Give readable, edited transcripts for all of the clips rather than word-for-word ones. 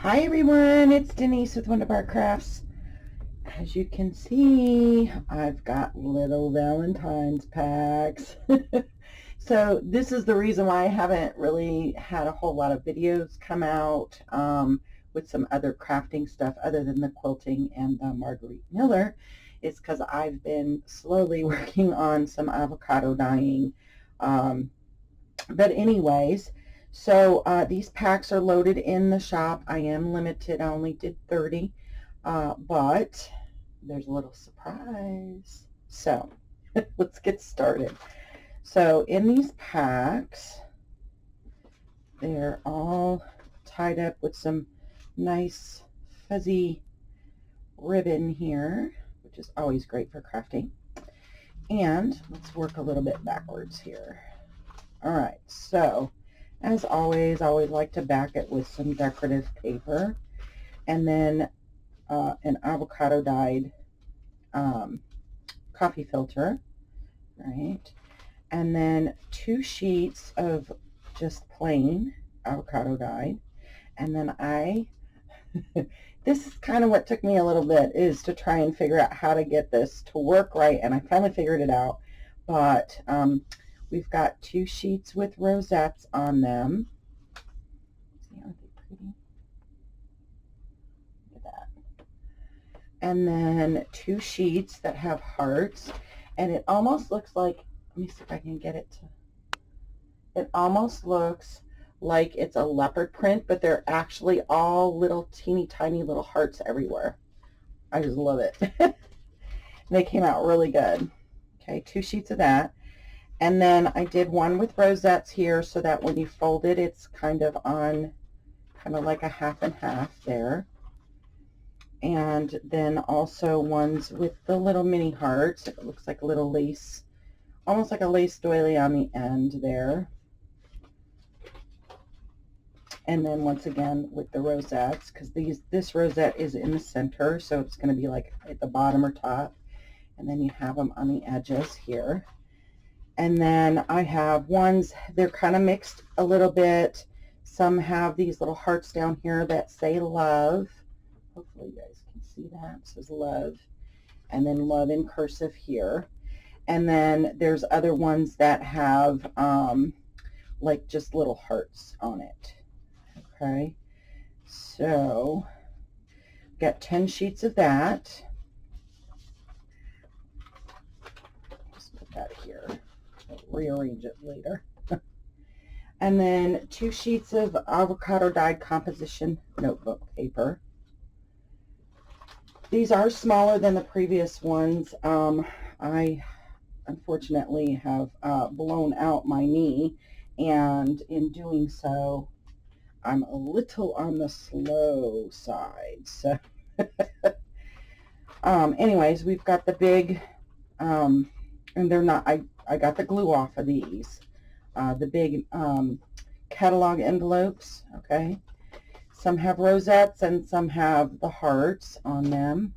Hi everyone, it's Denise with Wondubar Crafts. As you can see, I've got little Valentines packs. So this is the reason why I haven't really had a whole lot of videos come out with some other crafting stuff other than the quilting and the Marguerite Miller. It's because I've been slowly working on some avocado dyeing. But anyways, so these packs are loaded in the shop. I am limited. I only did 30, but there's a little surprise. So let's get started. So in these packs, they're all tied up with some nice fuzzy ribbon here, which is always great for crafting. And let's work a little bit backwards here. All right, so as always, I always like to back it with some decorative paper and then an avocado dyed coffee filter, right? And then 2 sheets of just plain avocado dyed. And then this is kind of what took me a little bit, is to try and figure out how to get this to work right. And I finally figured it out, but we've got 2 sheets with rosettes on them. See, aren't they pretty? Look at that. And then 2 sheets that have hearts. And it almost looks like, let me see if I can get it to, it almost looks like it's a leopard print, but they're actually all little teeny tiny little hearts everywhere. I just love it. They came out really good. Okay, 2 sheets of that. And then I did one with rosettes here so that when you fold it, it's kind of on, kind of like a half and half there. And then also ones with the little mini hearts. It looks like a little lace, almost like a lace doily on the end there. And then once again with the rosettes, because this rosette is in the center, so it's going to be like at the bottom or top. And then you have them on the edges here. And then I have ones, they're kind of mixed a little bit. Some have these little hearts down here that say love. Hopefully you guys can see that. It says love. And then love in cursive here. And then there's other ones that have like just little hearts on it. Okay. So got 10 sheets of that. Just put that here. Rearrange it later. And then 2 sheets of avocado dyed composition notebook paper. These are smaller than the previous ones. I unfortunately have blown out my knee, and in doing so I'm a little on the slow side. So anyways, we've got the big and they're not, I got the glue off of these. The big catalog envelopes, okay? Some have rosettes and some have the hearts on them.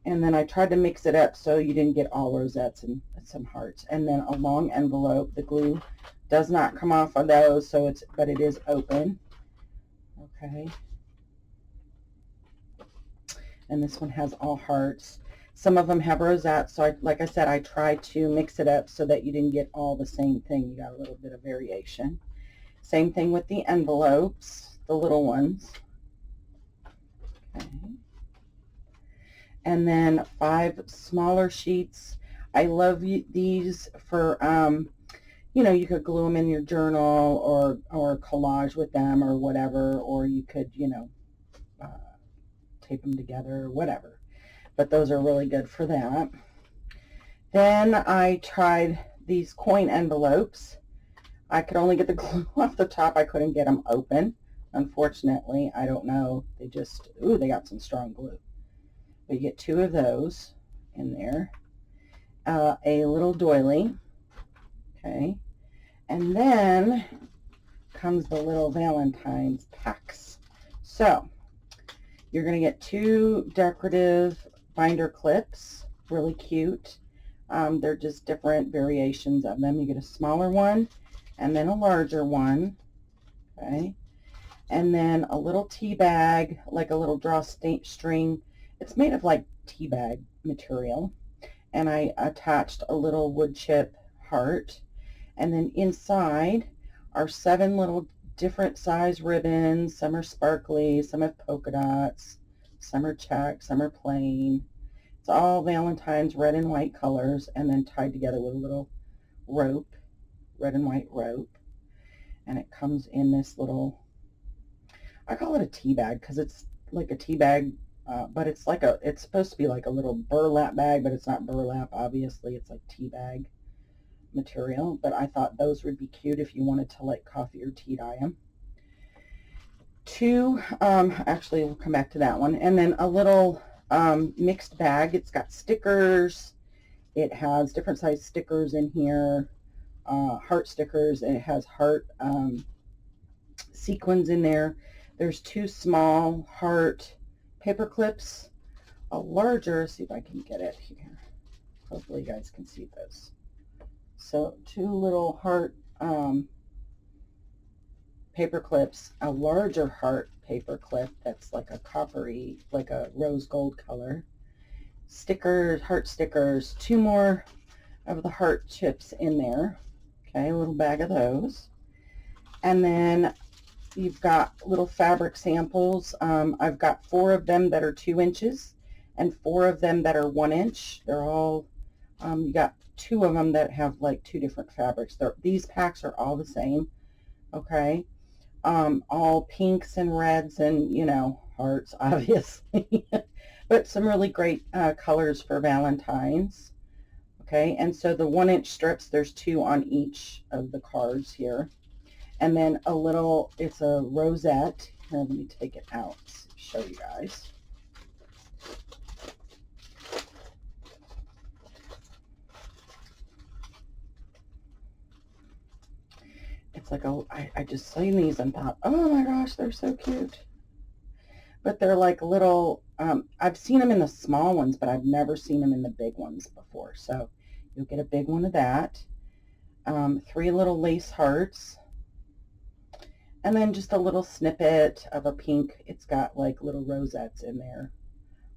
And then I tried to mix it up so you didn't get all rosettes and some hearts. And then a long envelope. The glue does not come off of those, so but it is open. Okay. And this one has all hearts. Some of them have rosettes, so like I said, I tried to mix it up so that you didn't get all the same thing. You got a little bit of variation. Same thing with the envelopes, the little ones. Okay. And then 5 smaller sheets. I love these for, you know, you could glue them in your journal or collage with them or whatever, or you could, you know, tape them together or whatever. But those are really good for that. Then I tried these coin envelopes. I could only get the glue off the top. I couldn't get them open. Unfortunately, I don't know. They just, ooh, they got some strong glue. But you get 2 of those in there. A little doily. Okay. And then comes the little Valentines packs. So you're going to get 2 decorative binder clips, really cute. They're just different variations of them. You get a smaller one and then a larger one. Okay. and then a little tea bag, like a little drawstring. It's made of like tea bag material, and I attached a little wood chip heart, and then inside are 7 little different size ribbons. Some are sparkly, some have polka dots, some are checked, some are plain. It's all Valentine's red and white colors, and then tied together with a little rope, red and white rope. And it comes in this little, I call it a tea bag because it's like a tea bag, but it's like it's supposed to be like a little burlap bag, but it's not burlap, obviously. It's like tea bag material, but I thought those would be cute if you wanted to like coffee or tea dye them. 2, actually we'll come back to that one, and then a little mixed bag. It's got stickers. It has different size stickers in here, heart stickers, and it has heart sequins in there. There's 2 small heart paper clips, a larger, see if I can get it here. Hopefully you guys can see this. So 2 little heart paper clips, a larger heart paper clip that's like a coppery, like a rose gold color. Stickers, heart stickers, 2 more of the heart chips in there. Okay, a little bag of those. And then you've got little fabric samples. I've got 4 of them that are 2 inches and 4 of them that are 1 inch. They're all, you got 2 of them that have like 2 different fabrics. These packs are all the same, okay? All pinks and reds and, you know, hearts, obviously. But some really great colors for Valentine's. Okay, and so the 1 inch strips, there's 2 on each of the cards here. And then a little, it's a rosette. Here, let me take it out, show you guys. It's like I just seen these and thought, oh my gosh, they're so cute. But they're like little, I've seen them in the small ones, but I've never seen them in the big ones before. So you'll get a big one of that. 3 little lace hearts. And then just a little snippet of a pink. It's got like little rosettes in there.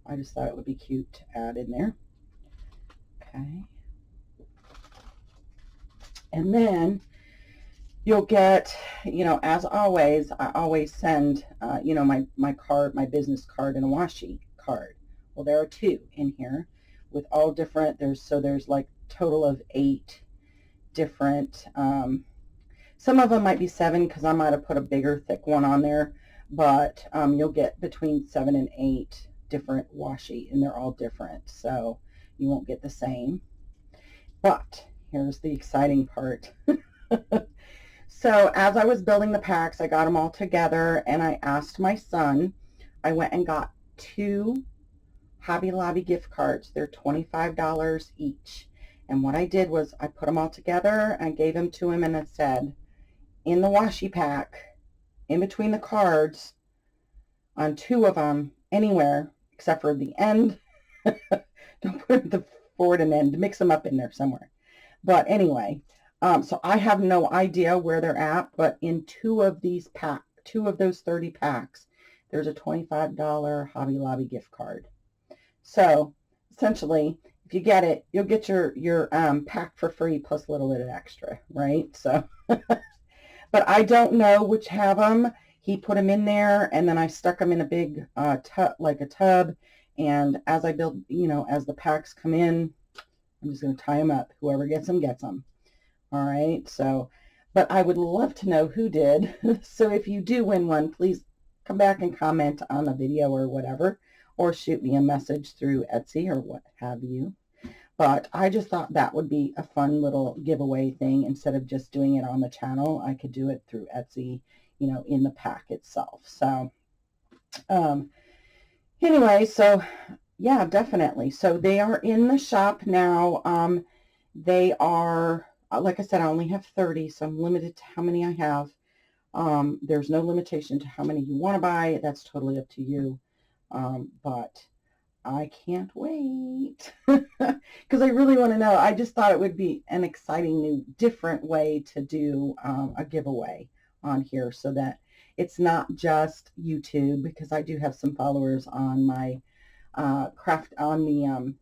I just thought it would be cute to add in there. Okay. And then you'll get, you know, as always, I always send, you know, my card, my business card, and a washi card. Well, there are 2 in here with all different, there's like total of 8 different, some of them might be 7 because I might have put a bigger thick one on there, but you'll get between 7 and 8 different washi, and they're all different, so you won't get the same. But here's the exciting part. So as I was building the packs, I got them all together, and I asked my son, I went and got 2 Hobby Lobby gift cards. They're $25 each. And what I did was I put them all together, and gave them to him, and I said, in the washi pack, in between the cards, on 2 of them, anywhere except for the end, don't put the forward and end, mix them up in there somewhere. But anyway, so I have no idea where they're at, but in 2 of these packs, 2 of those 30 packs, there's a $25 Hobby Lobby gift card. So essentially, if you get it, you'll get your pack for free plus a little bit of extra, right? So, but I don't know which have them. He put them in there, and then I stuck them in a big tub, like a tub. And as I build, you know, as the packs come in, I'm just going to tie them up. Whoever gets them, gets them. All right. So, but I would love to know who did. So if you do win one, please come back and comment on the video or whatever, or shoot me a message through Etsy or what have you. But I just thought that would be a fun little giveaway thing. Instead of just doing it on the channel, I could do it through Etsy, you know, in the pack itself. So anyway, so yeah, definitely. So they are in the shop now. They are, like I said, I only have 30, so I'm limited to how many I have. There's no limitation to how many you want to buy. That's totally up to you. But I can't wait because I really want to know. I just thought it would be an exciting new different way to do a giveaway on here, so that it's not just YouTube, because I do have some followers on my craft on the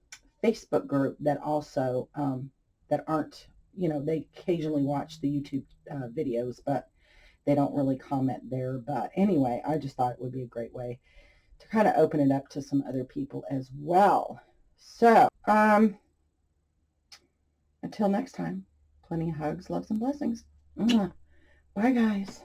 Facebook group that also that aren't, they occasionally watch the YouTube videos, but they don't really comment there. But anyway, I just thought it would be a great way to kind of open it up to some other people as well. So until next time, plenty of hugs, loves, and blessings. Bye, guys.